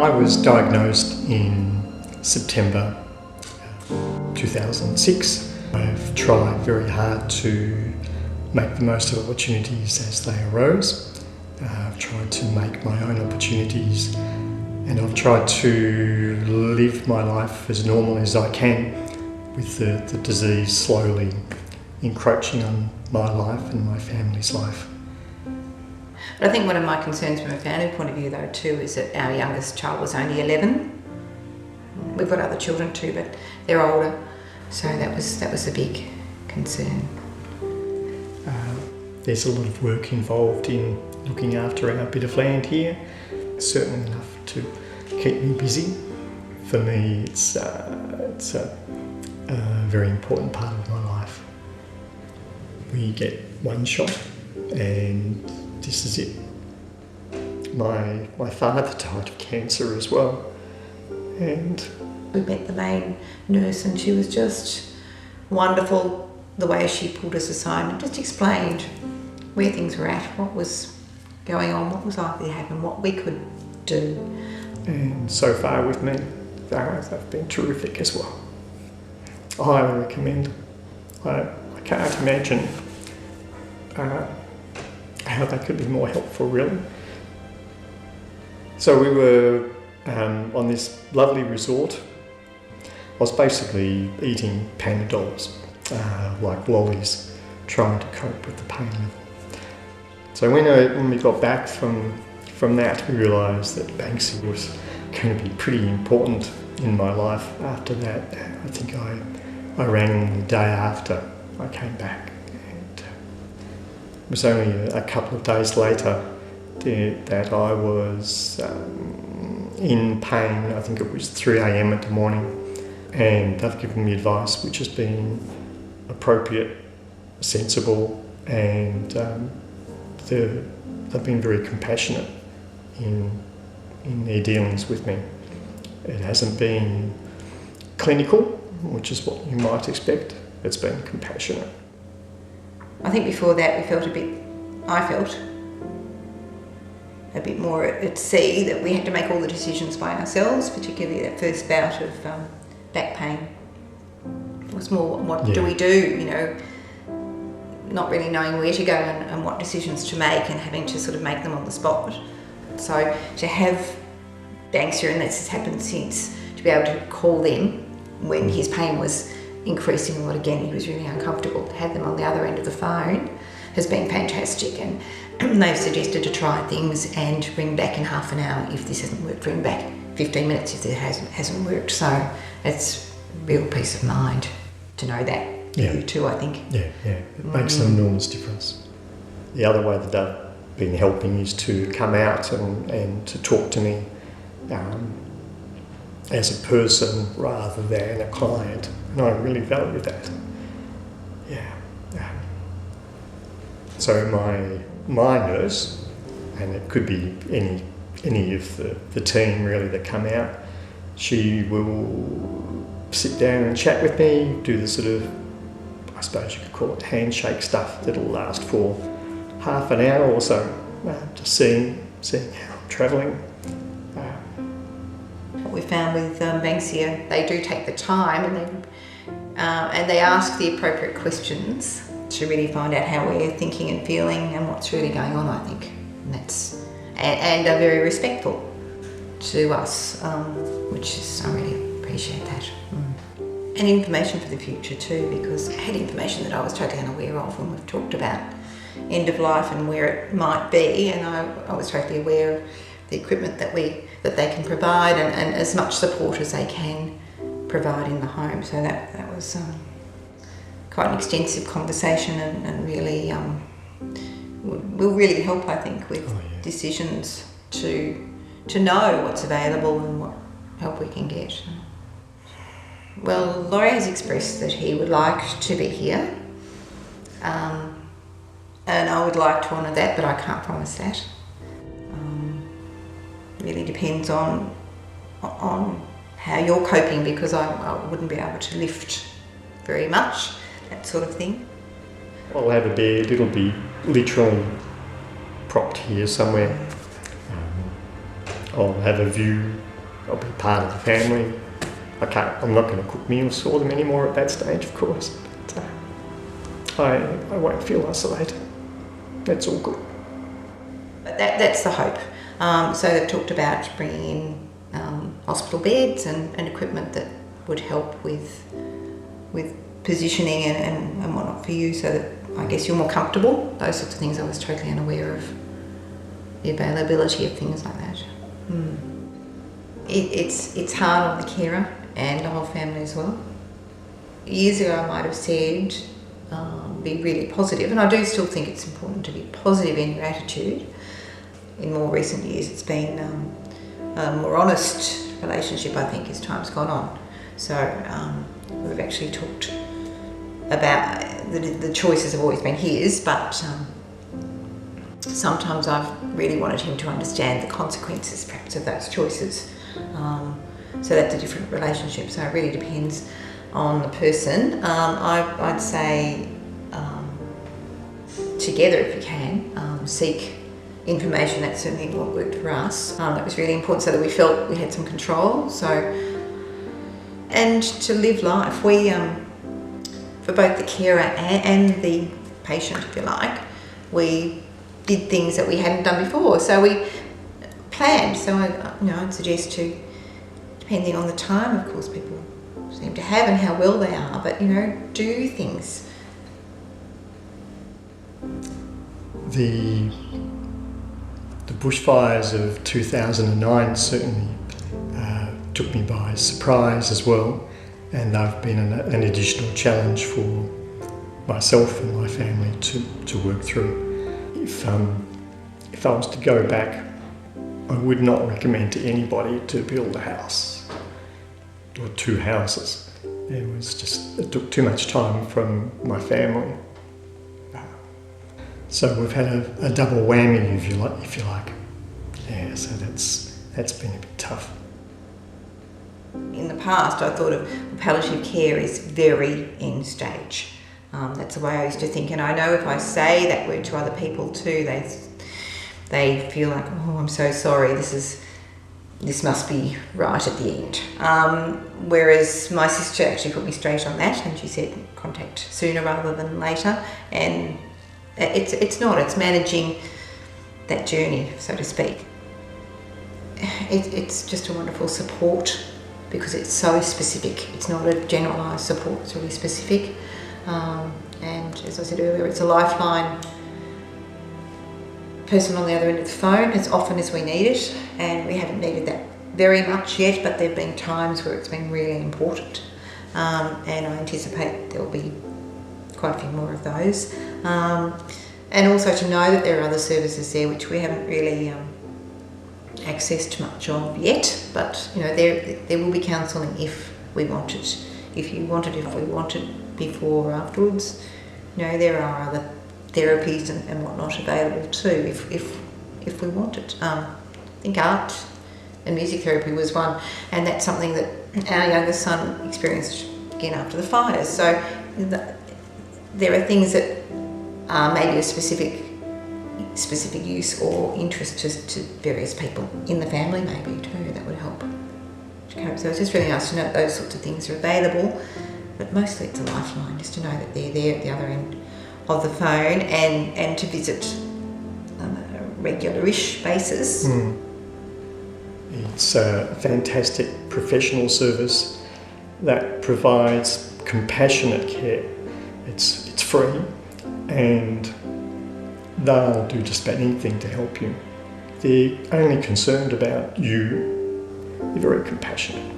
I was diagnosed in September 2006. I've tried very hard to make the most of opportunities as they arose. I've tried to make my own opportunities, and I've tried to live my life as normal as I can, with the disease slowly encroaching on my life and my family's life. But I think one of my concerns from a family point of view though too is that our youngest child was only 11. We've got other children too, but they're older, so that was a big concern. There's a lot of work involved in looking after our bit of land here, certainly enough to keep me busy. For me, it's a very important part of my life. We get one shot, and this is it. My father died of cancer as well, and we met the main nurse, and she was just wonderful. The way she pulled us aside and just explained where things were at, what was going on, what was likely to happen, what we could do. And so far with me, they've been terrific as well. I highly recommend them. I can't imagine how they could be more helpful, really. So we were on this lovely resort. I was basically eating Panadols, like lollies, trying to cope with the pain level. So when we got back from that, we realised that Banksia was going to be pretty important in my life after that. I think I rang the day after I came back, and it was only a couple of days later that I was in pain. I think it was 3 a.m. in the morning, and they've given me advice which has been appropriate, sensible, and they've been very compassionate in their dealings with me. It hasn't been clinical, which is what you might expect. It's been compassionate. I think before that I felt a bit more at sea, that we had to make all the decisions by ourselves, particularly that first bout of back pain. It was more, what do we do, not really knowing where to go and what decisions to make, and having to sort of make them on the spot. So to have Banksia, and this has happened since, to be able to call them when his pain was increasing a lot again, he was really uncomfortable, to have them on the other end of the phone has been fantastic. And they've suggested to try things and ring back in half an hour if this hasn't worked, ring back 15 minutes if it hasn't worked. So it's a real peace of mind to know that. You too, I think. Yeah, it makes an enormous difference. The other way that they've been helping is to come out and to talk to me as a person rather than a client, and I really value that. So my nurse, and it could be any of the team really that come out, she will sit down and chat with me, do the sort of, I suppose you could call it handshake stuff that'll last for half an hour or so, just seeing how I'm travelling. What we found with Banksia, they do take the time and they ask the appropriate questions to really find out how we're thinking and feeling and what's really going on, I think. And are very respectful to us, which is, I really appreciate that. And information for the future too, because I had information that I was totally unaware of when we've talked about end of life and where it might be, and I was totally aware of the equipment that they can provide and as much support as they can provide in the home. So that was quite an extensive conversation, and really will really help, I think, with decisions to know what's available and what help we can get. Well, Lawrie has expressed that he would like to be here, and I would like to honour that, but I can't promise that. Really depends on how you're coping, because I wouldn't be able to lift very much, that sort of thing. I'll have a bed, it'll be literally propped here somewhere. I'll have a view I'll be part of the family. I'm not going to cook meals for them anymore at that stage, of course. But, I won't feel isolated. That's all good. But that's the hope. So they've talked about bringing in hospital beds and equipment that would help with positioning and whatnot for you, so that I guess you're more comfortable. Those sorts of things. I was totally unaware of the availability of things like that. It's hard on the carer and the whole family as well. Years ago I might have said be really positive, and I do still think it's important to be positive in your attitude. In more recent years it's been a more honest relationship, I think, as time's gone on. So we've actually talked about the choices have always been his, but sometimes I've really wanted him to understand the consequences perhaps of those choices. So that's a different relationship, so it really depends on the person. I'd say together, if you can, seek information. That's certainly what worked for us. That was really important, so that we felt we had some control. And to live life, we for both the carer and the patient, if you like, we did things that we hadn't done before. So we planned. So I'd suggest to, depending on the time, of course, people seem to have and how well they are, but do things. The bushfires of 2009 certainly took me by surprise as well, and they've been an additional challenge for myself and my family to work through. If I was to go back, I would not recommend to anybody to build a house or two houses. It took too much time from my family. So we've had a double whammy, if you like. Yeah, so that's been a bit tough. In the past, I thought of palliative care as very end stage. That's the way I used to think, and I know if I say that word to other people too, they feel like, oh, I'm so sorry. This must be right at the end. Whereas my sister actually put me straight on that, and she said contact sooner rather than later. And it's managing that journey, so to speak. It's just a wonderful support because it's so specific. It's not a generalised support, it's really specific. And as I said earlier, it's a lifeline. Person on the other end of the phone as often as we need it, and we haven't needed that very much yet, but there have been times where it's been really important. And I anticipate there will be quite a few more of those. And also to know that there are other services there which we haven't really accessed much of yet, but there will be counselling if we want it. If we want it before or afterwards. There are other therapies and whatnot available too if we want it. I think art and music therapy was one, and that's something that our youngest son experienced again after the fires. So there are things that are maybe a specific use or interest to various people in the family maybe too, that would help. So it's just really nice to know that those sorts of things are available, but mostly it's a lifeline, just to know that they're there at the other end of the phone and to visit on a regular-ish basis. It's a fantastic professional service that provides compassionate care. It's free, and they'll do just about anything to help you. They're only concerned about you. They're very compassionate.